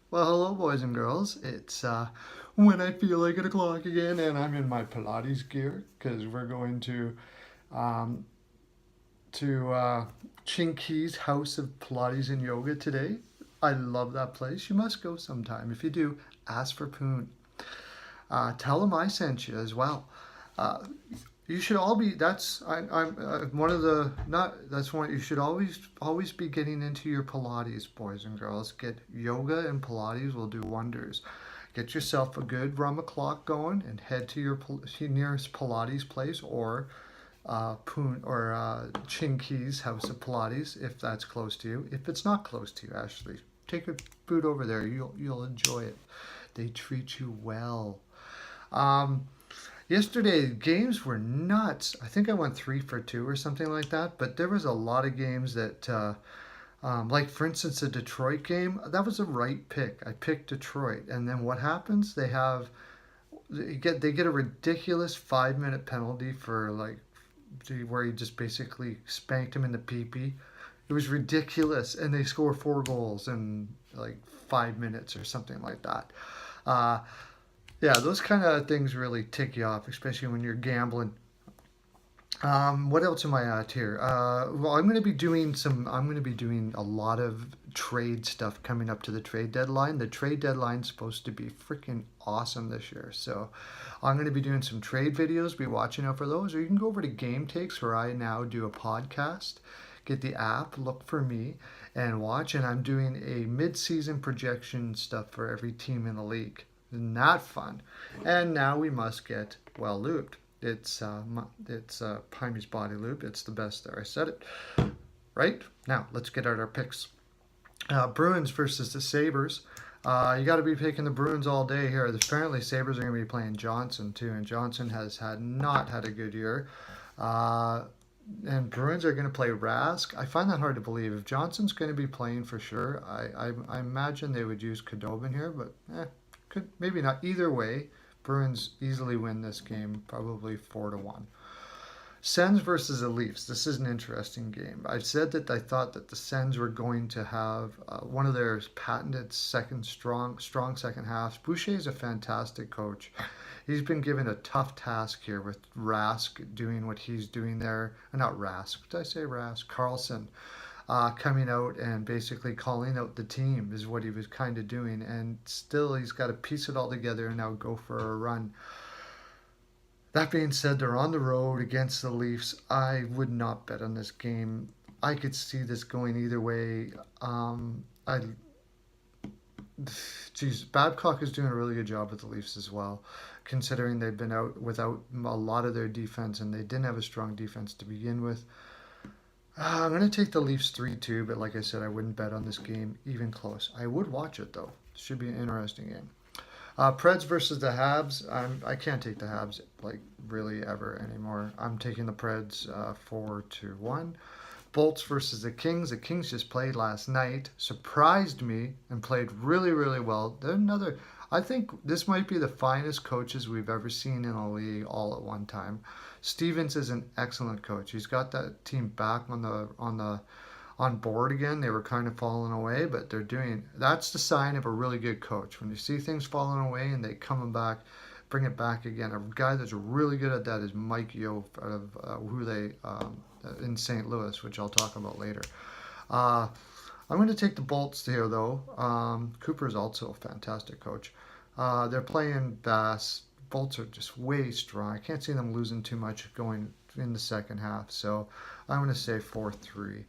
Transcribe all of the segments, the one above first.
Well, hello, boys and girls. It's when I feel like 8 o'clock again, and I'm in my Pilates gear because we're going um, to Chinky's House of Pilates and Yoga today. I love that place. You must go sometime. If you do, ask for Poon. Tell him I sent you as well. Uh, you should all be. I'm one of the not. That's one you should always be getting into your Pilates, boys and girls. Get yoga and Pilates will do wonders. Get yourself a good rum o'clock going and head to your nearest Pilates place or Poon or Chinky's House of Pilates if that's close to you. If it's not close to you, actually, take a boot over there. You'll enjoy it. They treat you well. Um, Yesterday, games were nuts. I think I went 3 for 2 or something like that. But there was a lot of games that, like for instance, the Detroit game. That was a right pick. I picked Detroit, and then what happens? They get a ridiculous 5 minute penalty for where he just basically spanked him in the peepee. It was ridiculous, and they score 4 goals in like 5 minutes or something like that. Uh, yeah, those kind of things really tick you off, especially when you're gambling. What else am I at here? Well, I'm going to be doing a lot of trade stuff coming up to the trade deadline. The trade deadline's supposed to be freaking awesome this year. So I'm going to be doing some trade videos. Be watching out for those. Or you can go over to Game Takes where I now do a podcast. Get the app, look for me, and watch. And I'm doing a mid-season projection stuff for every team in the league. Isn't that fun? And now we must get well lubed. It's Pymie's Body Lube. It's the best there. I said it. Right? Now, let's get out our picks. Bruins versus the Sabres. You got to be picking the Bruins all day here. Apparently, Sabres are going to be playing Johnson, too. And Johnson has not had a good year. Uh, and Bruins are going to play Rask. I find that hard to believe. If Johnson's going to be playing for sure, I imagine they would use Khudobin here. But could maybe not. Either way, Bruins easily win this game, probably 4-1. Sens versus the Leafs. This is an interesting game. I said that I thought that the Sens were going to have one of their patented strong second halves. Boucher is a fantastic coach. He's been given a tough task here with Rask doing what he's doing there. Not Rask. Did I say Rask? Carlson coming out and basically calling out the team is what he was kind of doing. And still, he's got to piece it all together and now go for a run. That being said, they're on the road against the Leafs. I would not bet on this game. I could see this going either way. I, geez, Babcock is doing a really good job with the Leafs as well, considering they've been out without a lot of their defense and they didn't have a strong defense to begin with. I'm going to take the Leafs 3-2, but like I said, I wouldn't bet on this game even close. I would watch it, though. It should be an interesting game. Preds versus the Habs. I can't take the Habs, like, really ever anymore. I'm taking the Preds 4-1. Bolts versus the Kings. The Kings just played last night, surprised me, and played really, really well. I think this might be the finest coaches we've ever seen in a league all at one time. Stevens is an excellent coach. He's got that team back on board again. They were kind of falling away, but that's the sign of a really good coach. When you see things falling away and they come back, bring it back again. A guy that's really good at that is Mike Yeo out of in St. Louis, which I'll talk about later. I'm going to take the Bolts here, though. Cooper is also a fantastic coach. They're playing Bass. Bolts are just way strong. I can't see them losing too much going in the second half. So I'm going to say 4-3.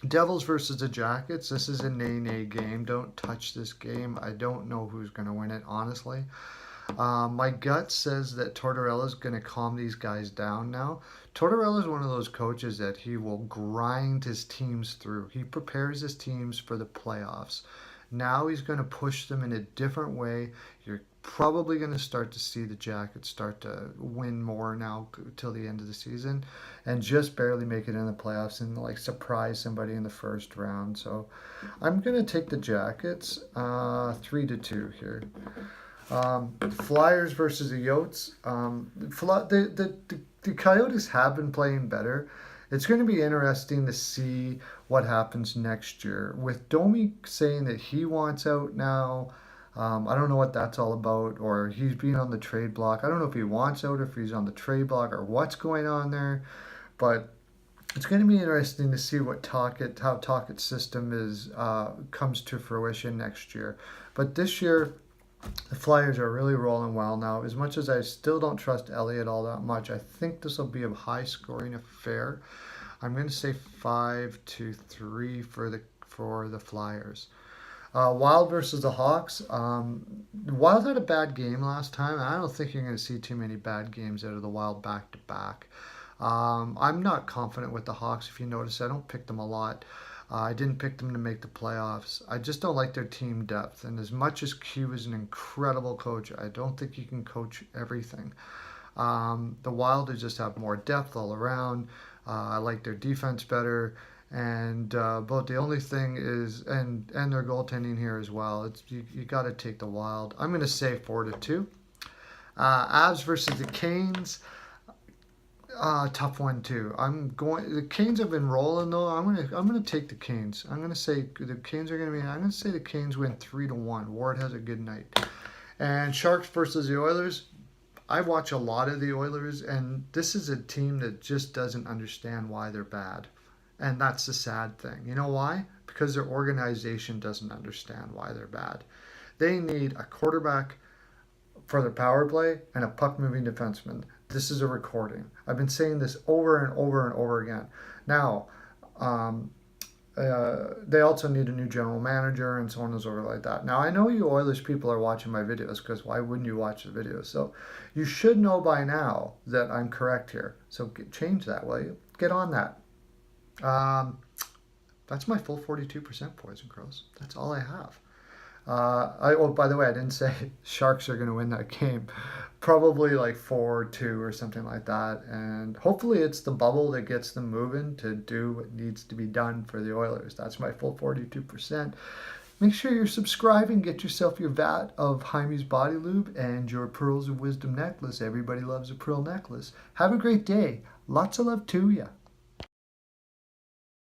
Devils versus the Jackets. This is a nay game. Don't touch this game. I don't know who's going to win it, honestly. My gut says that Tortorella is going to calm these guys down now. Tortorella is one of those coaches that he will grind his teams through. He prepares his teams for the playoffs. Now he's going to push them in a different way. You're probably going to start to see the Jackets start to win more now till the end of the season and just barely make it in the playoffs and like surprise somebody in the first round. So I'm going to take the Jackets 3-2 here. Flyers versus the Yotes. The Coyotes have been playing better, It's going to be interesting to see what happens next year. With Domi saying that he wants out now, I don't know what that's all about, or he's being on the trade block. I don't know if he wants out, if he's on the trade block, or what's going on there. But it's going to be interesting to see what how Talkett's system comes to fruition next year. But this year, the Flyers are really rolling well now. As much as I still don't trust Elliott all that much, I think this will be a high-scoring affair. I'm going to say 5-3 for the Flyers. Wild versus the Hawks. The Wild had a bad game last time. I don't think you're going to see too many bad games out of the Wild back to back. I'm not confident with the Hawks. If you notice, I don't pick them a lot. I didn't pick them to make the playoffs. I just don't like their team depth. And as much as Q is an incredible coach, I don't think he can coach everything. The Wild just have more depth all around. I like their defense better. And but the only thing is, and their goaltending here as well. It's you got to take the Wild. I'm going to say 4-2. Avs versus the Canes. Tough one too. The Canes have been rolling though. I'm gonna take the Canes. I'm gonna say the Canes are gonna be. I'm gonna say the Canes win 3-1. Ward has a good night. And Sharks versus the Oilers. I watch a lot of the Oilers, and this is a team that just doesn't understand why they're bad, and that's the sad thing. You know why? Because their organization doesn't understand why they're bad. They need a quarterback for their power play and a puck-moving defenseman. This is a recording. I've been saying this over and over and over again. Now, they also need a new general manager and so on and so forth like that. Now, I know you Oilers people are watching my videos, because why wouldn't you watch the videos? So you should know by now that I'm correct here. So change that, will you? Get on that. That's my full 42%, boys and girls. That's all I have. By the way, I didn't say Sharks are going to win that game. Probably like 4-2 or something like that. And hopefully it's the bubble that gets them moving to do what needs to be done for the Oilers. That's my full 42%. Make sure you're subscribing. Get yourself your vat of Jaime's Body Lube and your Pearls of Wisdom necklace. Everybody loves a pearl necklace. Have a great day. Lots of love to you.